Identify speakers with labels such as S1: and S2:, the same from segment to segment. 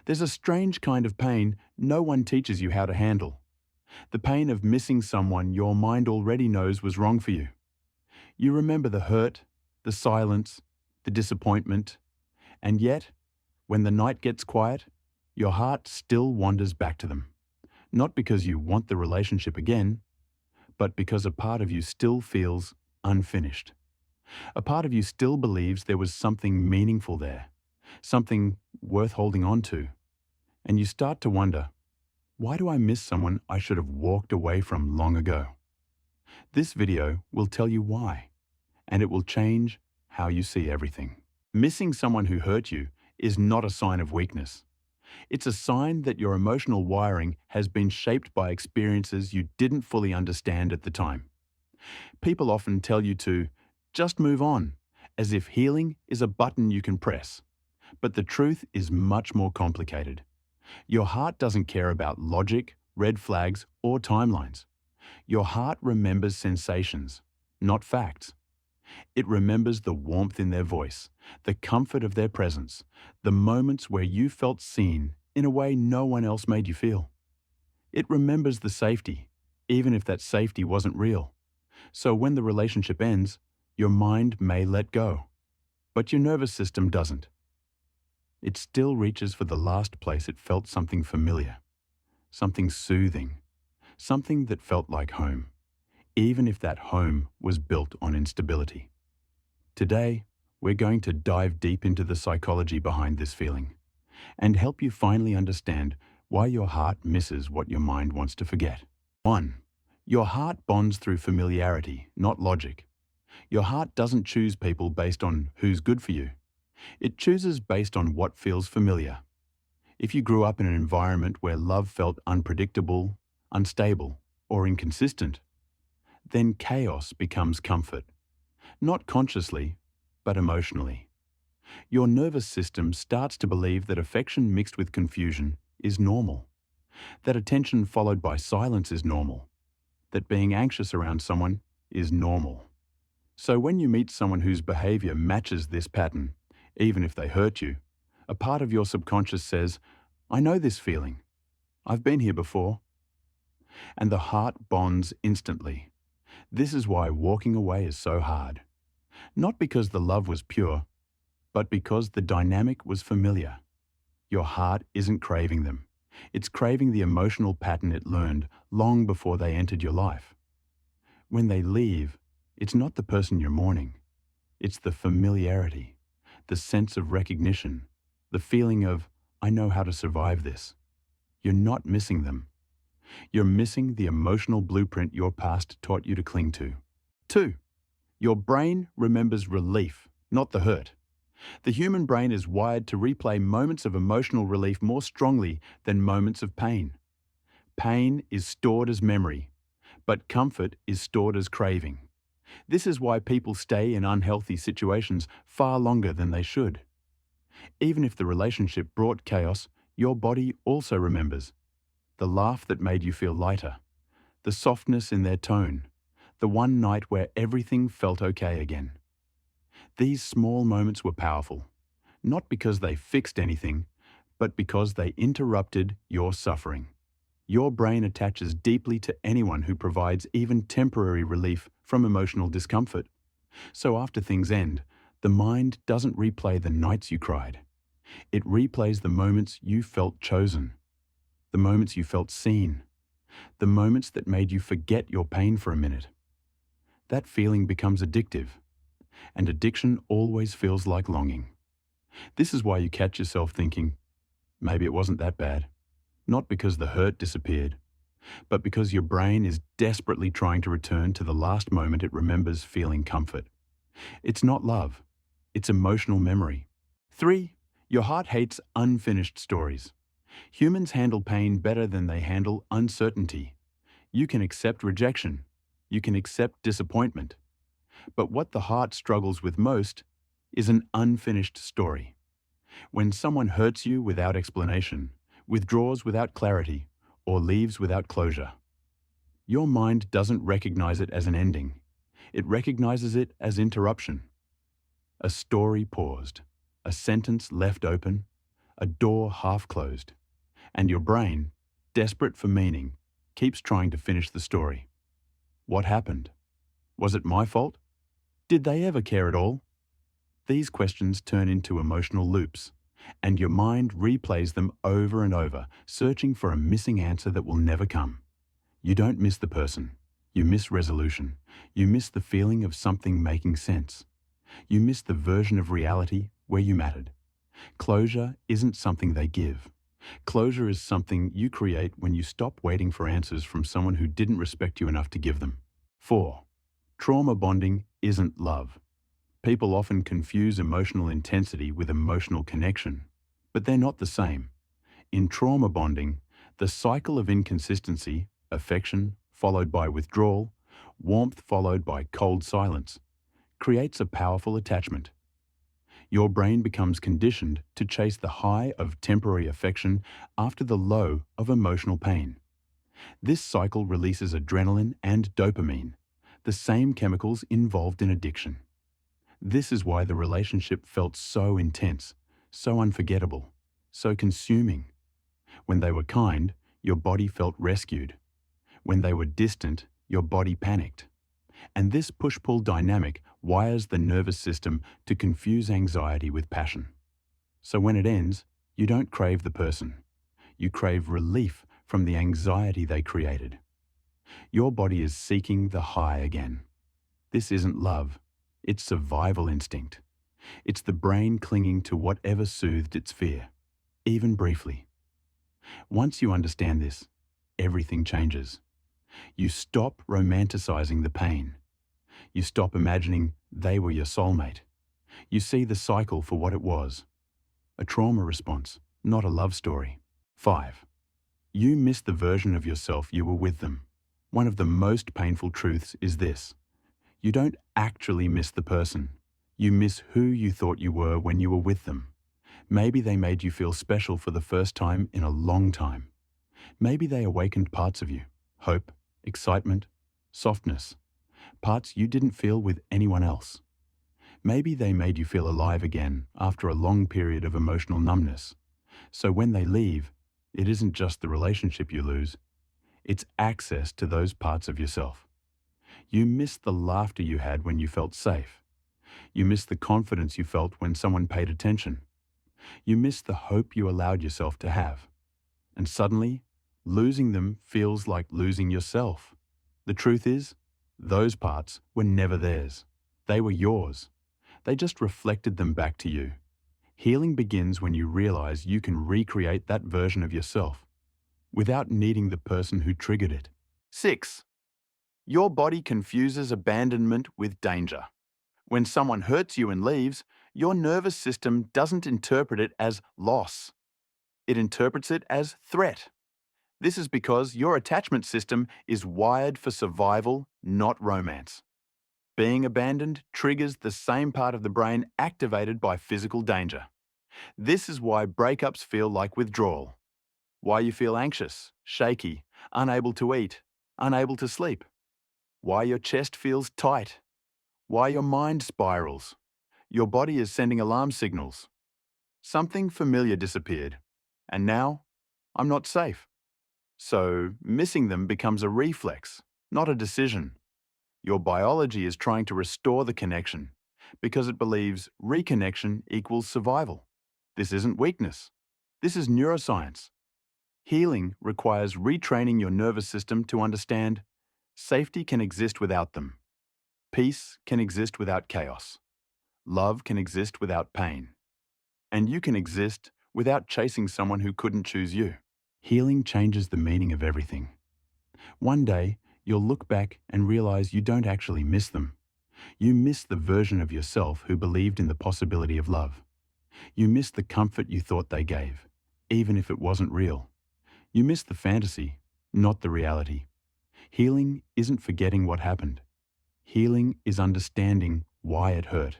S1: There's a strange kind of pain no one teaches you how to handle. The pain of missing someone your mind already knows was wrong for you. You remember the hurt, the silence, the disappointment, and yet, when the night gets quiet, your heart still wanders back to them. Not because you want the relationship again, but because a part of you still feels unfinished. A part of you still believes there was something meaningful there, something worth holding on to. And you start to wonder, why do I miss someone I should have walked away from long ago? This video will tell you why, and it will change how you see everything. Missing someone who hurt you is not a sign of weakness. It's a sign that your emotional wiring has been shaped by experiences you didn't fully understand at the time. People often tell you to just move on, as if healing is a button you can press. But the truth is much more complicated. Your heart doesn't care about logic, red flags, or timelines. Your heart remembers sensations, not facts. It remembers the warmth in their voice, the comfort of their presence, the moments where you felt seen in a way no one else made you feel. It remembers the safety, even if that safety wasn't real. So when the relationship ends, your mind may let go, but your nervous system doesn't. It still reaches for the last place it felt something familiar, something soothing, something that felt like home, even if that home was built on instability. Today, we're going to dive deep into the psychology behind this feeling and help you finally understand why your heart misses what your mind wants to forget. 1. Your heart bonds through familiarity, not logic. Your heart doesn't choose people based on who's good for you. It chooses based on what feels familiar. If you grew up in an environment where love felt unpredictable, unstable, or inconsistent, then chaos becomes comfort. Not consciously, but emotionally. Your nervous system starts to believe that affection mixed with confusion is normal, that attention followed by silence is normal, that being anxious around someone is normal. So when you meet someone whose behavior matches this pattern, even if they hurt you, a part of your subconscious says, I know this feeling. I've been here before. And the heart bonds instantly. This is why walking away is so hard. Not because the love was pure, but because the dynamic was familiar. Your heart isn't craving them. It's craving the emotional pattern it learned long before they entered your life. When they leave, it's not the person you're mourning. It's the familiarity, the sense of recognition, the feeling of, I know how to survive this. You're not missing them. You're missing the emotional blueprint your past taught you to cling to. 2. Your brain remembers relief, not the hurt. The human brain is wired to replay moments of emotional relief more strongly than moments of pain. Pain is stored as memory, but comfort is stored as craving. This is why people stay in unhealthy situations far longer than they should. Even if the relationship brought chaos, your body also remembers. The laugh that made you feel lighter, the softness in their tone, the one night where everything felt okay again. These small moments were powerful, not because they fixed anything, but because they interrupted your suffering. Your brain attaches deeply to anyone who provides even temporary relief from emotional discomfort. So after things end, the mind doesn't replay the nights you cried. It replays the moments you felt chosen, the moments you felt seen, the moments that made you forget your pain for a minute. That feeling becomes addictive, and addiction always feels like longing. This is why you catch yourself thinking, maybe it wasn't that bad. Not because the hurt disappeared, but because your brain is desperately trying to return to the last moment it remembers feeling comfort. It's not love, it's emotional memory. 3. Your heart hates unfinished stories. Humans handle pain better than they handle uncertainty. You can accept rejection. You can accept disappointment. But what the heart struggles with most is an unfinished story. When someone hurts you without explanation, withdraws without clarity, or leaves without closure, your mind doesn't recognize it as an ending. It recognizes it as interruption. A story paused, a sentence left open, a door half closed, and your brain, desperate for meaning, keeps trying to finish the story. What happened? Was it my fault? Did they ever care at all? These questions turn into emotional loops, and your mind replays them over and over, searching for a missing answer that will never come. You don't miss the person. You miss resolution. You miss the feeling of something making sense. You miss the version of reality where you mattered. Closure isn't something they give. Closure is something you create when you stop waiting for answers from someone who didn't respect you enough to give them. 4. Trauma bonding isn't love. People often confuse emotional intensity with emotional connection, but they're not the same. In trauma bonding, the cycle of inconsistency, affection followed by withdrawal, warmth followed by cold silence, creates a powerful attachment. Your brain becomes conditioned to chase the high of temporary affection after the low of emotional pain. This cycle releases adrenaline and dopamine, the same chemicals involved in addiction. This is why the relationship felt so intense, so unforgettable, so consuming. When they were kind, your body felt rescued. When they were distant, your body panicked. And this push-pull dynamic wires the nervous system to confuse anxiety with passion. So when it ends, you don't crave the person. You crave relief from the anxiety they created. Your body is seeking the high again. This isn't love. It's survival instinct. It's the brain clinging to whatever soothed its fear, even briefly. Once you understand this, everything changes. You stop romanticizing the pain. You stop imagining they were your soulmate. You see the cycle for what it was. A trauma response, not a love story. 5. You miss the version of yourself you were with them. One of the most painful truths is this. You don't actually miss the person. You miss who you thought you were when you were with them. Maybe they made you feel special for the first time in a long time. Maybe they awakened parts of you, hope, excitement, softness, parts you didn't feel with anyone else. Maybe they made you feel alive again after a long period of emotional numbness. So when they leave, it isn't just the relationship you lose, it's access to those parts of yourself. You miss the laughter you had when you felt safe. You miss the confidence you felt when someone paid attention. You miss the hope you allowed yourself to have. And suddenly, losing them feels like losing yourself. The truth is, those parts were never theirs. They were yours. They just reflected them back to you. Healing begins when you realize you can recreate that version of yourself without needing the person who triggered it. 6. Your body confuses abandonment with danger. When someone hurts you and leaves, your nervous system doesn't interpret it as loss. It interprets it as threat. This is because your attachment system is wired for survival, not romance. Being abandoned triggers the same part of the brain activated by physical danger. This is why breakups feel like withdrawal. Why you feel anxious, shaky, unable to eat, unable to sleep. Why your chest feels tight. Why your mind spirals. Your body is sending alarm signals. Something familiar disappeared, and now I'm not safe. So missing them becomes a reflex, not a decision. Your biology is trying to restore the connection because it believes reconnection equals survival. This isn't weakness. This is neuroscience. Healing requires retraining your nervous system to understand safety can exist without them. Peace can exist without chaos. Love can exist without pain. And you can exist without chasing someone who couldn't choose you. Healing changes the meaning of everything. One day, you'll look back and realize you don't actually miss them. You miss the version of yourself who believed in the possibility of love. You miss the comfort you thought they gave, even if it wasn't real. You miss the fantasy, not the reality. Healing isn't forgetting what happened. Healing is understanding why it hurt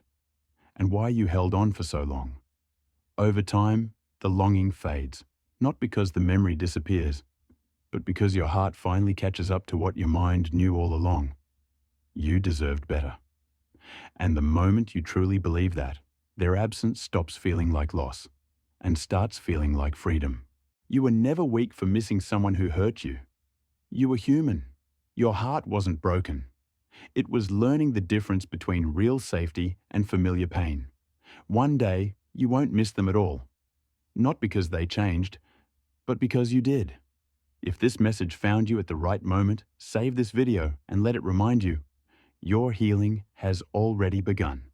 S1: and why you held on for so long. Over time, the longing fades, not because the memory disappears, but because your heart finally catches up to what your mind knew all along. You deserved better. And the moment you truly believe that, their absence stops feeling like loss. and starts feeling like freedom. You were never weak for missing someone who hurt you. You were human. Your heart wasn't broken. It was learning the difference between real safety and familiar pain. One day, you won't miss them at all. Not because they changed, but because you did. If this message found you at the right moment, save this video and let it remind you, your healing has already begun.